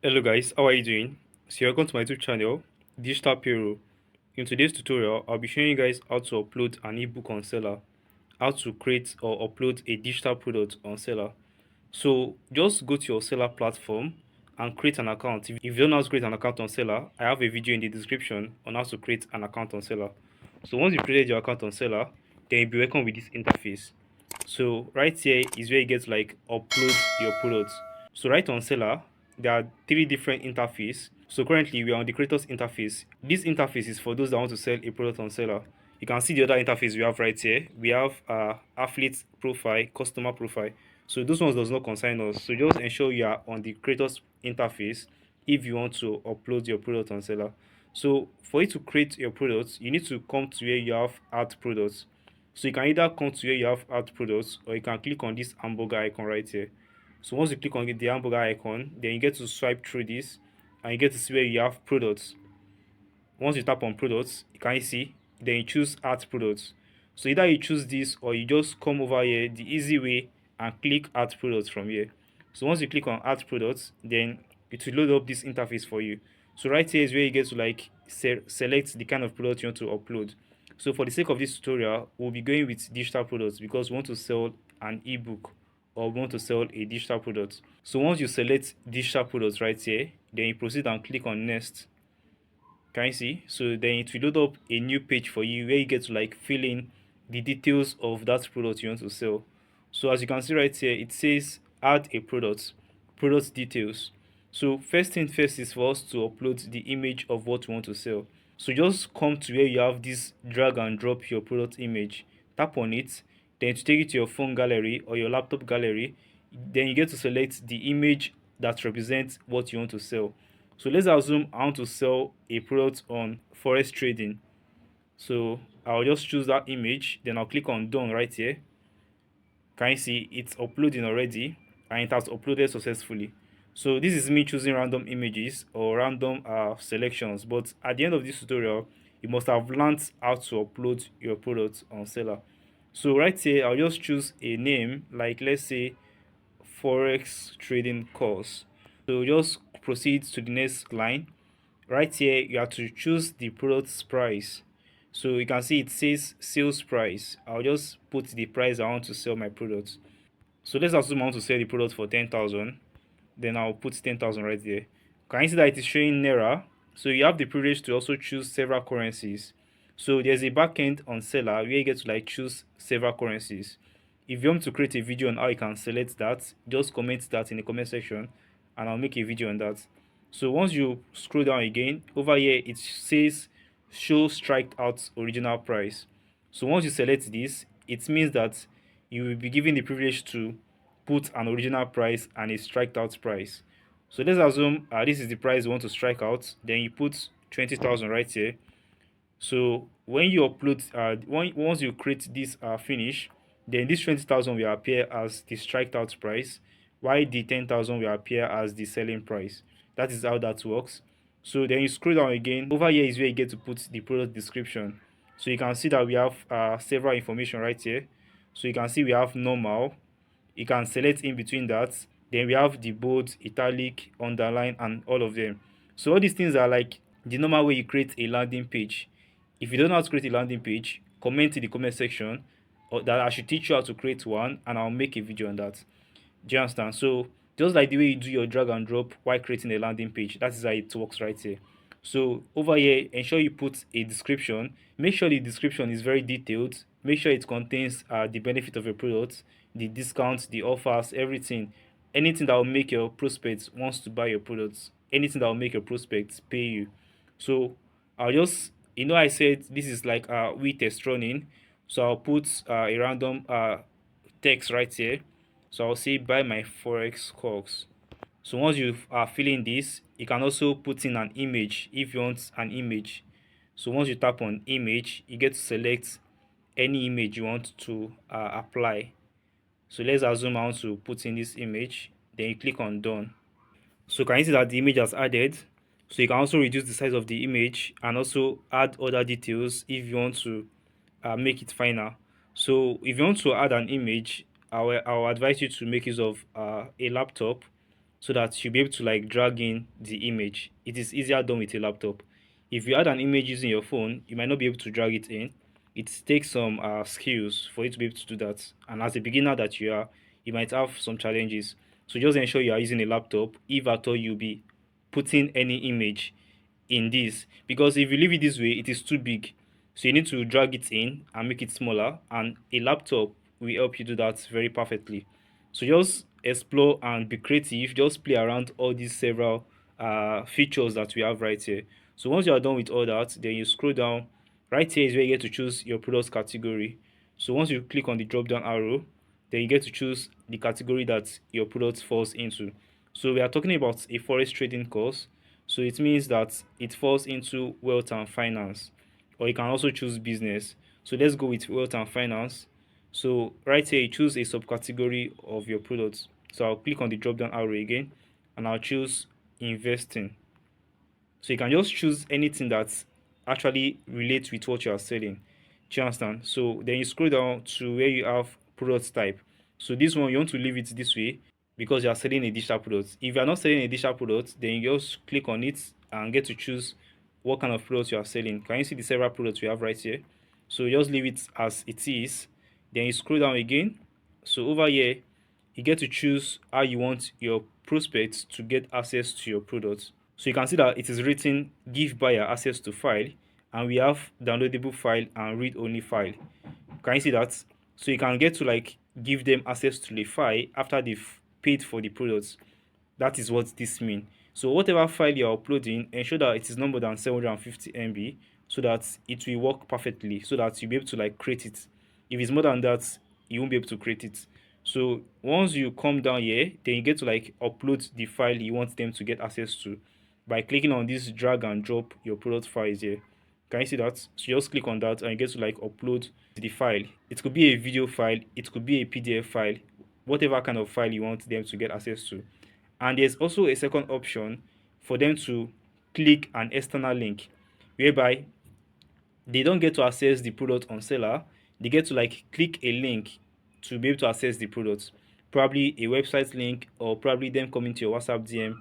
Hello guys, how are you doing? So welcome to my YouTube channel, Digital Payroll. In today's tutorial, I'll be showing you guys how to upload an ebook on Seller, how to create or upload a digital product on Seller. So just go to your Seller platform and create an account. If you don't know how to create an account on Seller, I have a video in the description on how to create an account on Seller. So once you created your account on Seller, then you'll be welcome with this interface. So right here is where you get to like upload your products. So right on Seller, there are three different interfaces. So currently we are on the creators interface. This interface is for those that want to sell a product on Seller. You can see the other interface we have right here. We have affiliate profile, customer profile. So those ones does not concern us. So just ensure you are on the creators interface if you want to upload your product on Seller. So for you to create your products, you need to come to where you have add products. So you can either come to where you have add products or you can click on this hamburger icon right here. So once you click on the hamburger icon, then you get to swipe through this and you get to see where you have products. Once you tap on products, you can see, then you choose add products. So either you choose this or you just come over here the easy way and click add products from here. So once you click on add products, then it will load up this interface for you. So right here is where you get to like select the kind of product you want to upload. So for the sake of this tutorial, we'll be going with digital products because we want to sell an ebook or we want to sell a digital product. So once you select digital products right here, then you proceed and click on next. Can you see? So then it will load up a new page for you where you get to like fill in the details of that product you want to sell. So as you can see right here, it says add a product details. So first thing first is for us to upload the image of what we want to sell. So just come to where you have this drag and drop your product image, tap on it, then to take it to your phone gallery or your laptop gallery, then you get to select the image that represents what you want to sell. So let's assume I want to sell a product on forex trading. So I'll just choose that image, then I'll click on done right here. Can you see it's uploading already and it has uploaded successfully. So this is me choosing random images or random selections, but at the end of this tutorial you must have learned how to upload your product on Seller. So right here I'll just choose a name, like let's say forex trading course. So just proceed to the next line. Right here you have to choose the product's price. So you can see it says sales price. I'll just put the price I want to sell my product. So let's assume I want to sell the product for 10,000. Then I'll put 10,000 right there. Can you see that it is showing Naira? So you have the privilege to also choose several currencies. So there's a backend on Seller where you get to like choose several currencies. If you want to create a video on how you can select that, just comment that in the comment section and I'll make a video on that. So once you scroll down again, over here it says show striked out original price. So once you select this, it means that you will be given the privilege to put an original price and a striked out price. So let's assume this is the price you want to strike out, then you put 20,000 right here. So when you upload, once you create this finish, then this 20,000 will appear as the striked out price, while the 10,000 will appear as the selling price. That is how that works. So then you scroll down again. Over here is where you get to put the product description. So you can see that we have several information right here. So you can see we have normal. You can select in between that. Then we have the bold, italic, underline, and all of them. So all these things are like the normal way you create a landing page. If you don't know how to create a landing page, comment in the comment section or that I should teach you how to create one and I'll make a video on that. Do you understand? So just like the way you do your drag and drop while creating a landing page, that is how it works right here. So over here, ensure you put a description. Make sure the description is very detailed. Make sure it contains the benefit of your product, the discounts, the offers, everything. Anything that will make your prospects wants to buy your products. Anything that will make your prospects pay you. So I'll just, I said this is like we test running. So I'll put a random text right here. So I'll say buy my forex course. So once you are filling this, you can also put in an image if you want an image. So once you tap on image, you get to select any image you want to apply. So let's assume I want to put in this image, then you click on done. So can you see that the image has added? So you can also reduce the size of the image and also add other details if you want to make it final. So if you want to add an image, I will advise you to make use of a laptop so that you'll be able to like drag in the image. It is easier done with a laptop. If you add an image using your phone, you might not be able to drag it in. It takes some skills for you to be able to do that. And as a beginner that you are, you might have some challenges. So just ensure you are using a laptop if at all you'll be putting any image in this, because if you leave it this way it is too big, so you need to drag it in and make it smaller, and a laptop will help you do that very perfectly. So just explore and be creative, just play around all these several features that we have right here. So once you are done with all that, then you scroll down. Right here is where you get to choose your product category. So once you click on the drop down arrow, then you get to choose the category that your product falls into. So we are talking about a forex trading course, so it means that it falls into wealth and finance, or you can also choose business. So let's go with wealth and finance. So right here, you choose a subcategory of your product. So I'll click on the drop down arrow again, and I'll choose investing. So you can just choose anything that actually relates with what you are selling. Do you understand? So then you scroll down to where you have product type. So this one you want to leave it this way because you are selling a digital product. If you are not selling a digital product, then you just click on it and get to choose what kind of product you are selling. Can you see the several products we have right here? So you just leave it as it is. Then you scroll down again. So over here, you get to choose how you want your prospects to get access to your product. So you can see that it is written give buyer access to file, and we have downloadable file and read only file. Can you see that? So you can get to like give them access to the file after they've paid for the products. That is what this means. So whatever file you're uploading, ensure that it is no more than 750 MB so that it will work perfectly, so that you'll be able to like create it. If it's more than that, you won't be able to create it. So once you come down here, then you get to like upload the file you want them to get access to by clicking on this drag and drop your product files here. Can you see that? So you just click on that and you get to like upload the file. It could be a video file, it could be a PDF file, whatever kind of file you want them to get access to. And there's also a second option for them to click an external link, whereby they don't get to access the product on Seller, they get to like click a link to be able to access the product, probably a website link, or probably them coming to your WhatsApp DM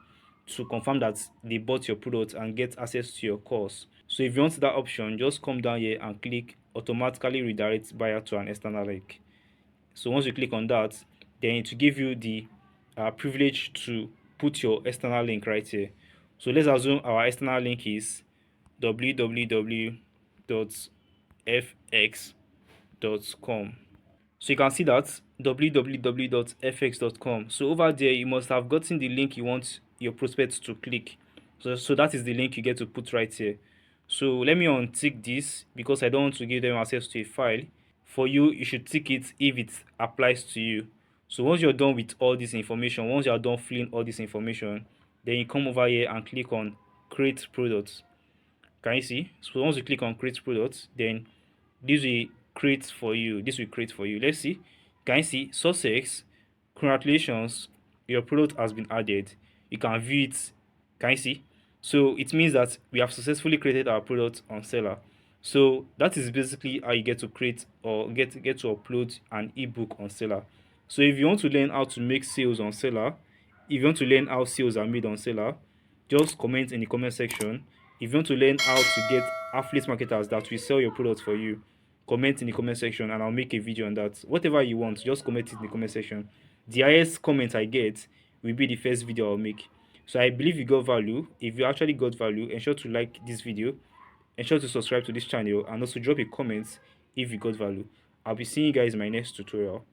to confirm that they bought your product and get access to your course. So if you want that option, just come down here and click automatically redirect buyer to an external link. So once you click on that, then it will give you the privilege to put your external link right here. So let's assume our external link is www.fx.com. So you can see that www.fx.com. So over there, you must have gotten the link you want your prospects to click. So that is the link you get to put right here. So let me untick this because I don't want to give them access to a file. For you, you should tick it if it applies to you. So once you're done with all this information, once you're done filling all this information, then you come over here and click on create products. Can you see? So once you click on create products, then this will create for you. This will create for you. Let's see. Can you see? Success. Congratulations, your product has been added. You can view it. Can you see? So it means that we have successfully created our product on Seller. So that is basically how you get to create or get to upload an ebook on Seller. So if you want to learn how to make sales on Seller, if you want to learn how sales are made on Seller, just comment in the comment section. If you want to learn how to get affiliate marketers that will sell your product for you, comment in the comment section and I'll make a video on that. Whatever you want, just comment it in the comment section. The highest comment I get will be the first video I'll make. So I believe you got value. If you actually got value, ensure to like this video, ensure to subscribe to this channel, and also drop a comment if you got value. I'll be seeing you guys in my next tutorial.